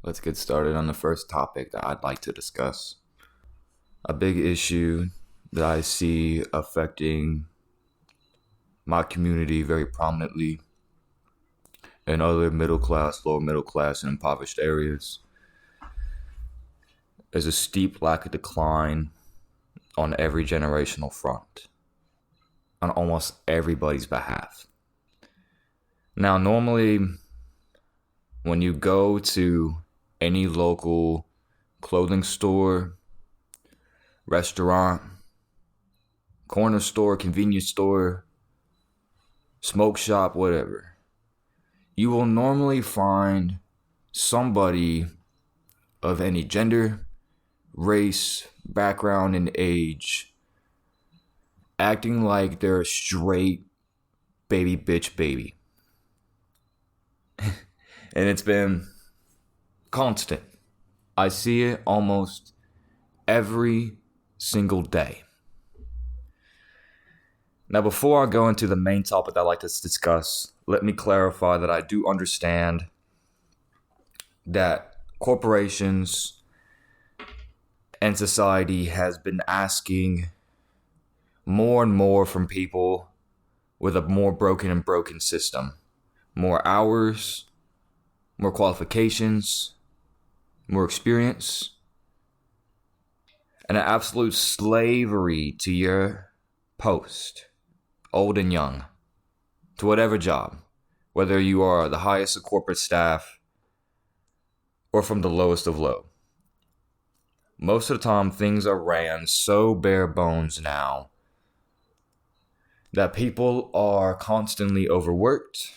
Let's get started on the first topic that I'd like to discuss. A big issue that I see affecting my community very prominently and other middle class, lower middle class, and impoverished areas is a steep lack of decline on every generational front, on almost everybody's behalf. Now, normally, when you go to any local clothing store, restaurant, corner store, convenience store, smoke shop, whatever, you will normally find somebody of any gender, race, background, and age acting like they're a straight baby bitch baby. And it's been constant. I see it almost every single day. Now, before I go into the main topic I'd like to discuss, let me clarify that I do understand that corporations and society has been asking more and more from people with a more broken system. More hours, more qualifications, more experience, and an absolute slavery to your post, old and young, to whatever job, whether you are the highest of corporate staff or from the lowest of low. Most of the time, things are ran so bare bones now that people are constantly overworked,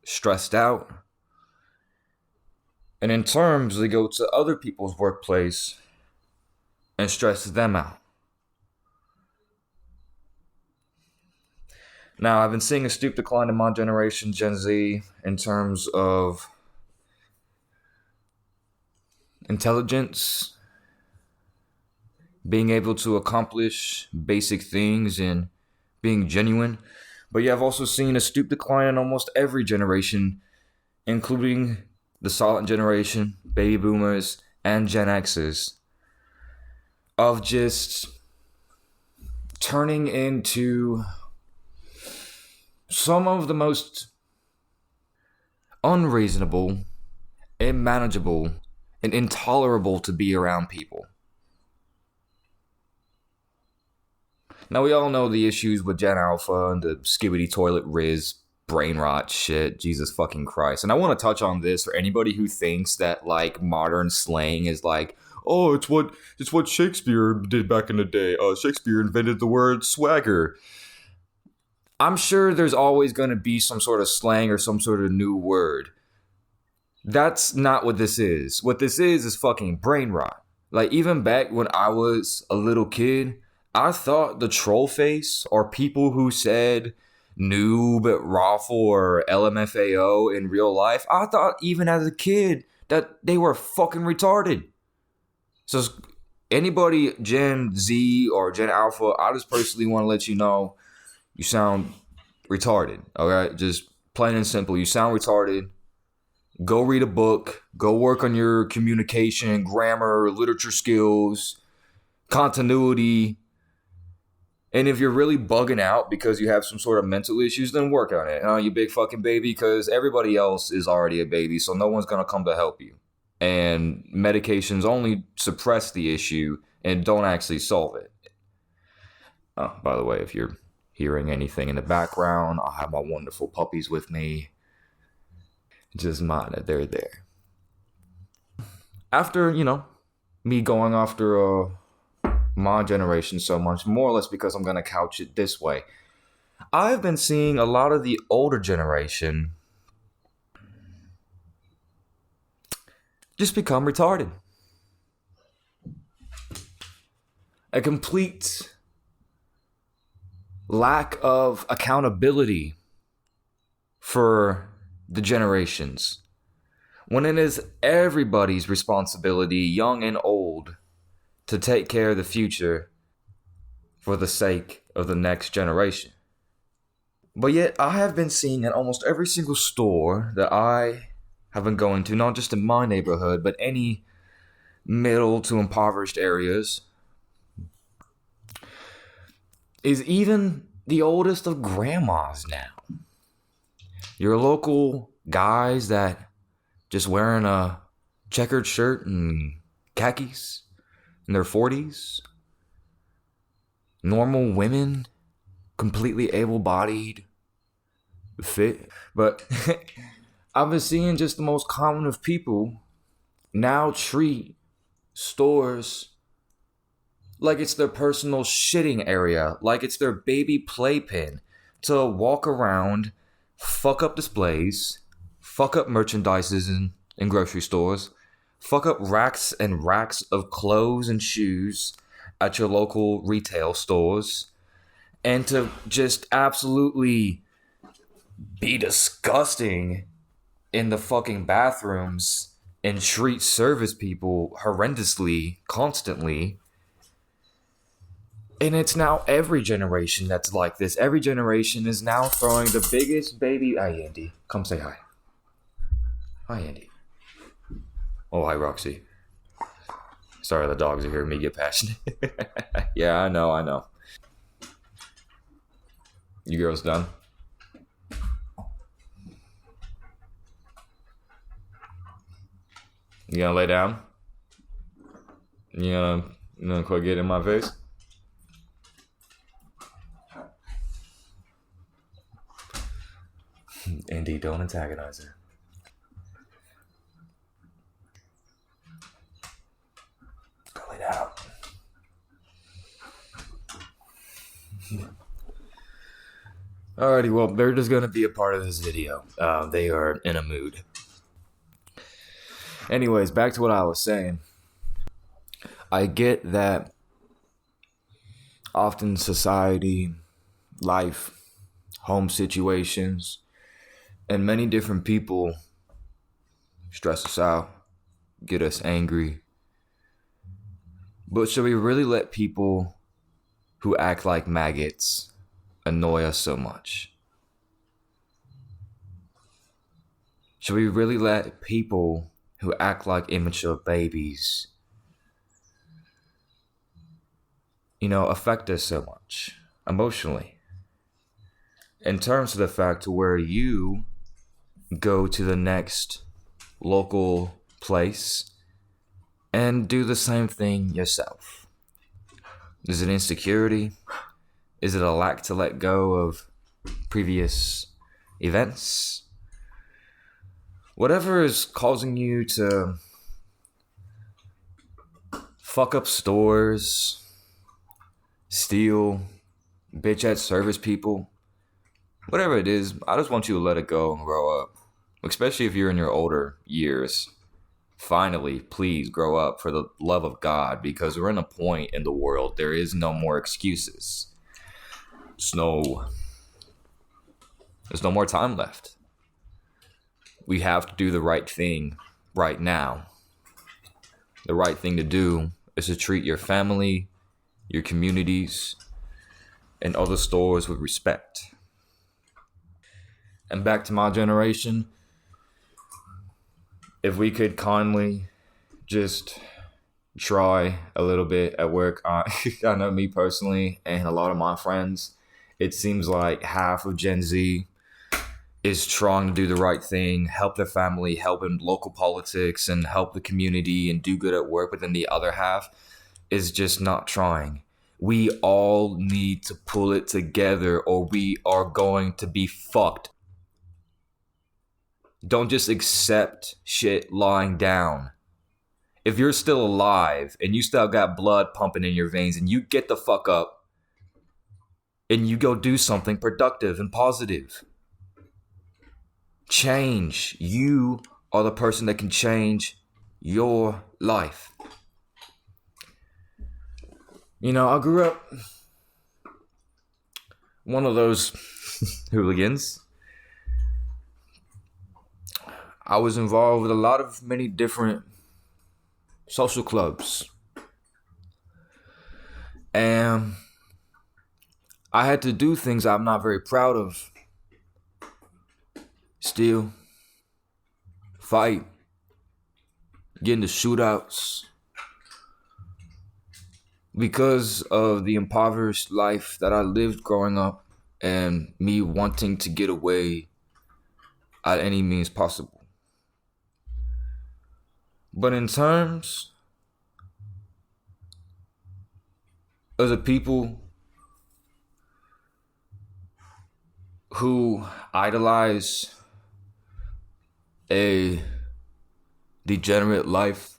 stressed out, and in terms, they go to other people's workplace and stress them out. Now, I've been seeing a steep decline in my generation, Gen Z, in terms of intelligence, being able to accomplish basic things, and being genuine. But yeah, I've also seen a steep decline in almost every generation, including the silent generation, baby boomers, and Gen X's, of just turning into some of the most unreasonable, unmanageable, and intolerable to be around people. Now, we all know the issues with Gen Alpha and the skibbity toilet riz brain rot shit. Jesus fucking Christ. And I want to touch on this for anybody who thinks that, like, modern slang is like, oh, it's what Shakespeare did back in the day. Shakespeare invented the word swagger. I'm sure there's always going to be some sort of slang or some sort of new word. That's not what this is. What this is fucking brain rot. Like, even back when I was a little kid, I thought the troll face or people who said noob, raffle, or LMFAO in real life, I thought even as a kid that they were fucking retarded. So anybody Gen Z or Gen Alpha, I just personally want to let you know you sound retarded. Alright? Just plain and simple. You sound retarded. Go read a book. Go work on your communication, grammar, literature skills, continuity. And if you're really bugging out because you have some sort of mental issues, then work on it. You big fucking baby, because everybody else is already a baby, so no one's going to come to help you. And medications only suppress the issue and don't actually solve it. Oh, by the way, if you're hearing anything in the background, I'll have my wonderful puppies with me. Just mind that they're there. After, me going after my generation so much, more or less because I'm going to couch it this way, I've been seeing a lot of the older generation just become retarded. A complete lack of accountability for the generations, when it is everybody's responsibility, young and old, to take care of the future for the sake of the next generation. But yet, I have been seeing in almost every single store that I have been going to, not just in my neighborhood, but any middle to impoverished areas, is even the oldest of grandmas now. Your local guys that just wearing a checkered shirt and khakis in their 40s. Normal women, completely able-bodied, fit. But I've been seeing just the most common of people now treat stores like it's their personal shitting area, like it's their baby playpen to walk around, fuck up displays, fuck up merchandises in grocery stores, fuck up racks and racks of clothes and shoes at your local retail stores, and to just absolutely be disgusting in the fucking bathrooms and treat service people horrendously, constantly. And it's now every generation that's like this. Every generation is now throwing the biggest baby... Hi, Andy. Come say hi. Hi, Andy. Oh, hi, Roxy. Sorry, the dogs are hearing me get passionate. Yeah, I know. You girls done? You gonna lay down? You gonna quit getting in my face? Andy, don't antagonize her. Go lay down. Alrighty, well, they're just gonna be a part of this video. They are in a mood. Anyways, back to what I was saying. I get that often society, life, home situations, and many different people stress us out, get us angry. But should we really let people who act like maggots annoy us so much? Should we really let people who act like immature babies, affect us so much emotionally? In terms of the fact to where you go to the next local place and do the same thing yourself. Is it insecurity? Is it a lack to let go of previous events? Whatever is causing you to fuck up stores, steal, bitch at service people, whatever it is, I just want you to let it go and grow up. Especially if you're in your older years. Finally, please grow up for the love of God, because we're in a point in the world, there is no more excuses. There's no more time left. We have to do the right thing right now. The right thing to do is to treat your family, your communities, and other stores with respect. And back to my generation, if we could kindly just try a little bit at work. I know me personally and a lot of my friends, it seems like half of Gen Z is trying to do the right thing, help their family, help in local politics, and help the community and do good at work. But then the other half is just not trying. We all need to pull it together or we are going to be fucked. Don't just accept shit lying down. If you're still alive and you still got blood pumping in your veins and you get the fuck up and you go do something productive and positive. Change. You are the person that can change your life. You know, I grew up one of those hooligans. I was involved with a lot of many different social clubs. And I had to do things I'm not very proud of. Steal, fight, get into shootouts. Because of the impoverished life that I lived growing up and me wanting to get away at any means possible. But in terms of the people who idolize a degenerate life,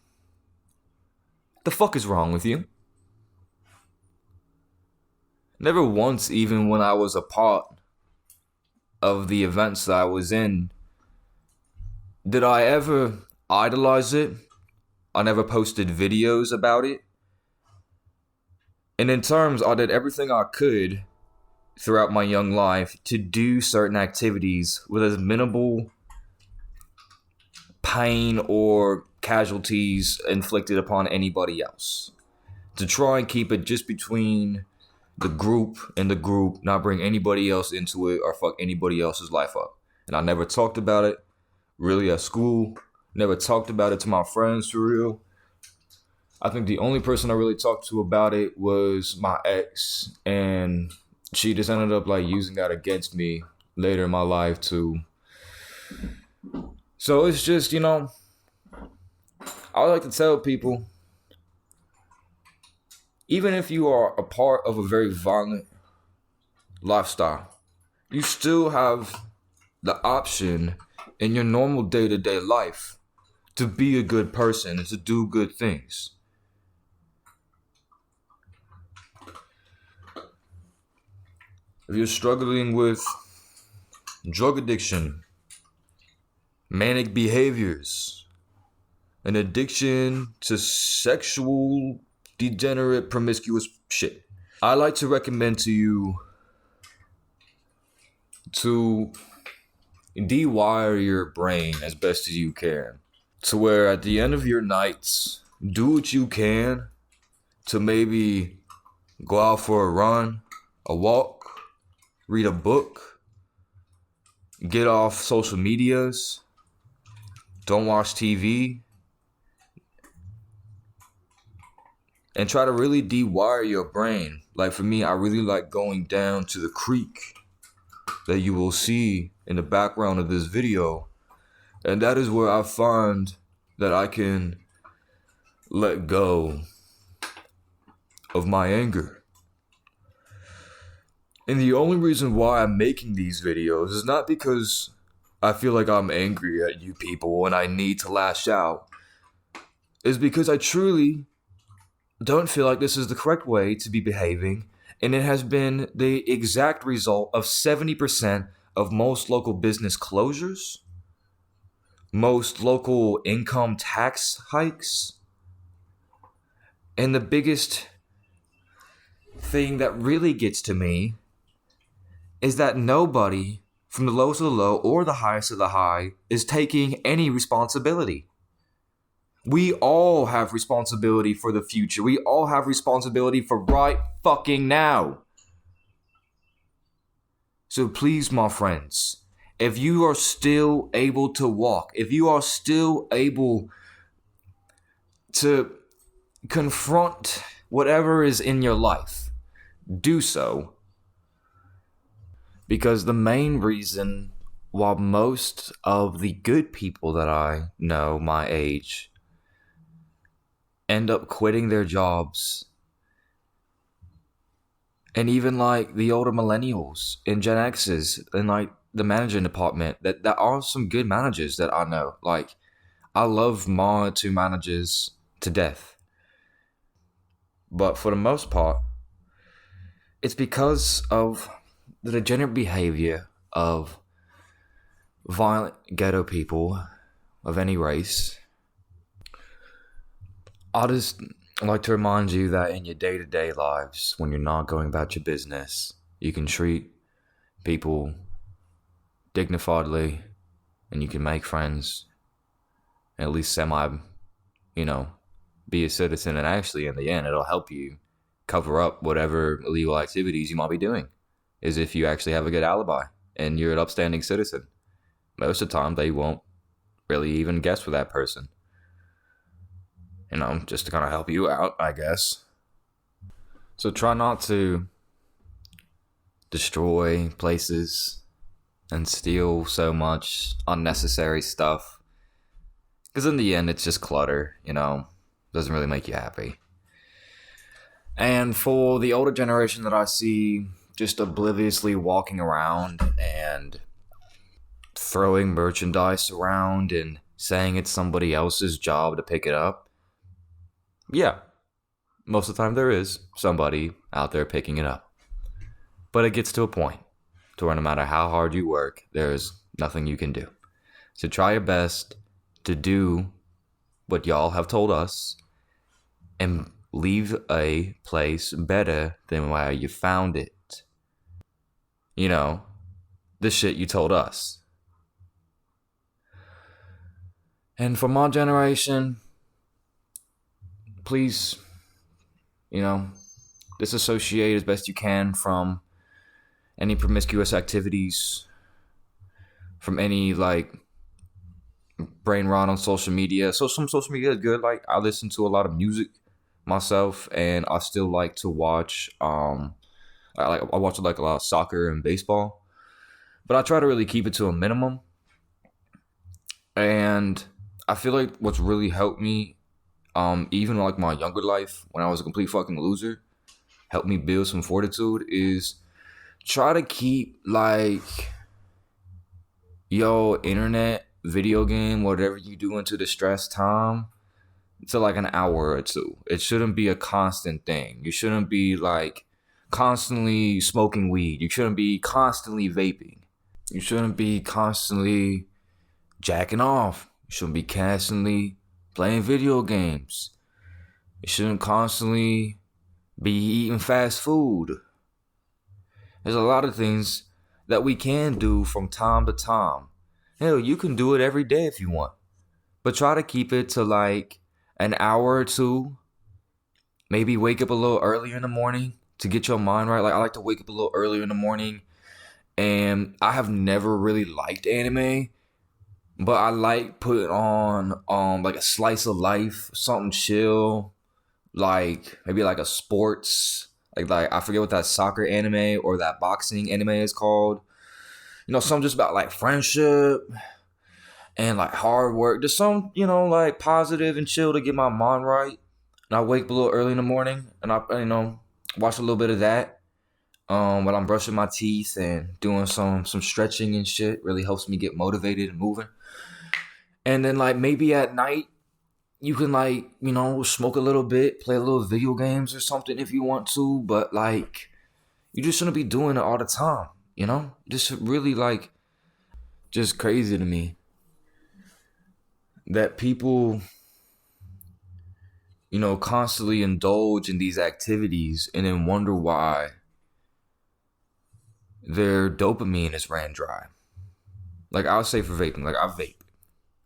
the fuck is wrong with you? Never once, even when I was a part of the events that I was in, did I ever idolize it. I never posted videos about it. And in terms, I did everything I could throughout my young life to do certain activities with as minimal pain or casualties inflicted upon anybody else. To try and keep it just between the group and the group, not bring anybody else into it or fuck anybody else's life up. And I never talked about it really at school. Never talked about it to my friends for real. I think the only person I really talked to about it was my ex, and she just ended up like using that against me later in my life too. So it's just, I would like to tell people, even if you are a part of a very violent lifestyle, you still have the option in your normal day-to-day life to be a good person and to do good things. If you're struggling with drug addiction, manic behaviors, an addiction to sexual, degenerate, promiscuous shit, I like to recommend to you to de-wire your brain as best as you can. To where at the end of your nights, do what you can to maybe go out for a run, a walk, read a book, get off social medias, don't watch TV, and try to really de-wire your brain. Like for me, I really like going down to the creek that you will see in the background of this video. And that is where I find that I can let go of my anger. And the only reason why I'm making these videos is not because I feel like I'm angry at you people and I need to lash out. It's because I truly don't feel like this is the correct way to be behaving. And it has been the exact result of 70% of most local business closures, most local income tax hikes, and the biggest thing that really gets to me is that nobody, from the lowest of the low or the highest of the high, is taking any responsibility. We all have responsibility for the future. We all have responsibility for right fucking now. So please, my friends, if you are still able to walk, if you are still able to confront whatever is in your life, do so. Because the main reason why most of the good people that I know my age end up quitting their jobs, and even like the older millennials and Gen X's and like the managing department, that are some good managers that I know. Like, I love my two managers to death. But for the most part, it's because of the degenerate behavior of violent ghetto people of any race. I just like to remind you that in your day-to-day lives, when you're not going about your business, you can treat people dignifiedly and you can make friends, and at least be a citizen. And actually, in the end, it'll help you cover up whatever illegal activities you might be doing, is if you actually have a good alibi and you're an upstanding citizen. Most of the time, they won't really even guess for that person. Just to kind of help you out, I guess. So try not to destroy places and steal so much unnecessary stuff. Because in the end, it's just clutter, doesn't really make you happy. And for the older generation that I see just obliviously walking around and throwing merchandise around and saying it's somebody else's job to pick it up, yeah, most of the time there is somebody out there picking it up. But it gets to a point to where no matter how hard you work, there's nothing you can do. So try your best to do what y'all have told us and leave a place better than where you found it. The shit you told us. And for my generation, please, disassociate as best you can from any promiscuous activities, from any, brain rot on social media. So some social media is good. I listen to a lot of music myself, and I still like to watch, I watch a lot of soccer and baseball. But I try to really keep it to a minimum. And I feel like what's really helped me, even my younger life, when I was a complete fucking loser, helped me build some fortitude, is try to keep, internet, video game, whatever you do into the stress time, to an hour or two. It shouldn't be a constant thing. You shouldn't be, constantly smoking weed. You shouldn't be constantly vaping. You shouldn't be constantly jacking off. You shouldn't be constantly playing video games. You shouldn't constantly be eating fast food. There's a lot of things that we can do from time to time. Hell, you can do it every day if you want. But try to keep it to an hour or two. Maybe wake up a little earlier in the morning to get your mind right. I like to wake up a little earlier in the morning. And I have never really liked anime, but I like putting on a slice of life, something chill, maybe a sports, I forget what that soccer anime or that boxing anime is called. Something just about friendship and hard work. Just some, positive and chill to get my mind right. And I wake up a little early in the morning and I, watch a little bit of that. While I'm brushing my teeth and doing some stretching and shit, really helps me get motivated and moving. And then maybe at night, you can smoke a little bit, play a little video games or something if you want to, but you just shouldn't be doing it all the time, Just really just crazy to me that people, constantly indulge in these activities and then wonder why their dopamine is ran dry. I'll say for vaping, I vape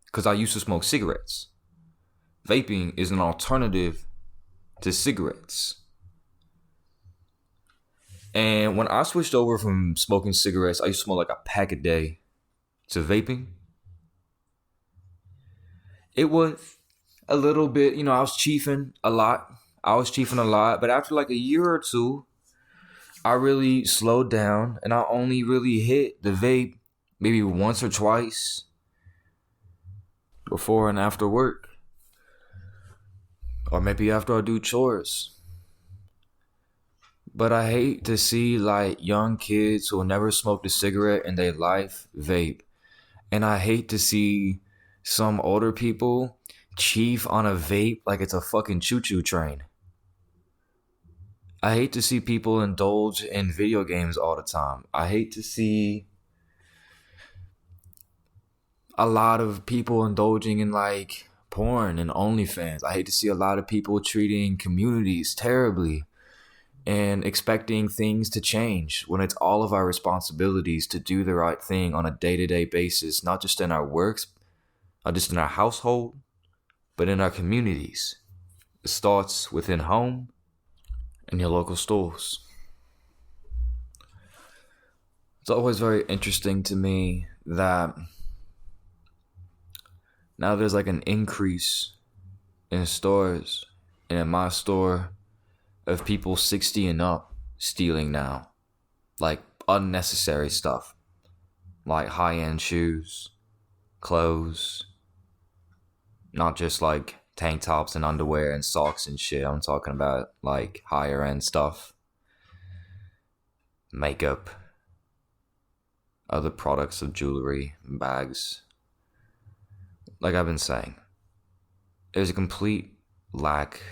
because I used to smoke cigarettes. Vaping is an alternative to cigarettes. And when I switched over from smoking cigarettes, I used to smoke a pack a day, to vaping. It was a little bit, I was chiefing a lot. But after a year or two, I really slowed down and I only really hit the vape maybe once or twice before and after work. Or maybe after I do chores. But I hate to see young kids who never smoked a cigarette in their life vape. And I hate to see some older people chief on a vape like it's a fucking choo-choo train. I hate to see people indulge in video games all the time. I hate to see a lot of people indulging in porn and OnlyFans. I hate to see a lot of people treating communities terribly and expecting things to change when it's all of our responsibilities to do the right thing on a day-to-day basis, not just in our works, not just in our household, but in our communities. It starts within home and your local stores. It's always very interesting to me that Now there's like an increase in stores, and in my store, of people 60 and up stealing now. Like unnecessary stuff. Like high-end shoes, clothes, not just like tank tops and underwear and socks and shit. I'm talking about like higher end stuff. Makeup, other products of jewelry, bags. Like I've been saying, there's a complete lack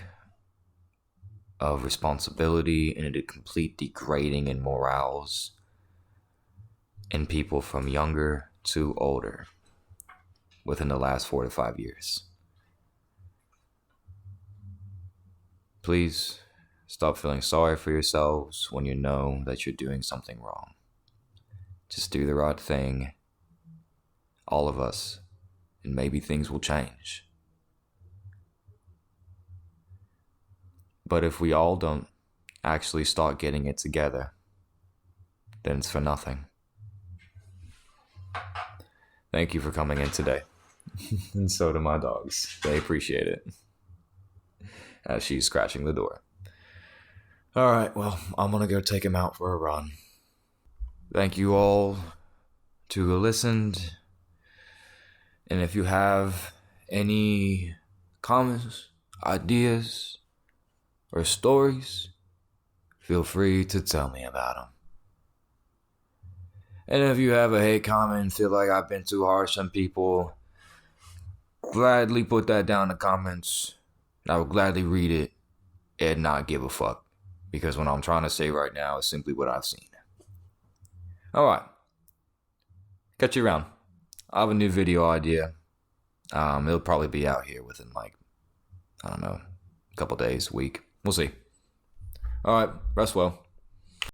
of responsibility and a complete degrading in morals in people from younger to older within the last 4 to 5 years. Please stop feeling sorry for yourselves when you know that you're doing something wrong. Just do the right thing, all of us, and maybe things will change. But if we all don't actually start getting it together, then it's for nothing. Thank you for coming in today. And so do my dogs. They appreciate it. As she's scratching the door. Alright, well, I'm gonna go take him out for a run. Thank you all who listened. And if you have any comments, ideas, or stories, feel free to tell me about them. And if you have a hate comment and feel like I've been too harsh on people, gladly put that down in the comments. I will gladly read it and not give a fuck. Because what I'm trying to say right now is simply what I've seen. Alright. Catch you around. I have a new video idea. It'll probably be out here within a couple days, week. We'll see. Alright, rest well.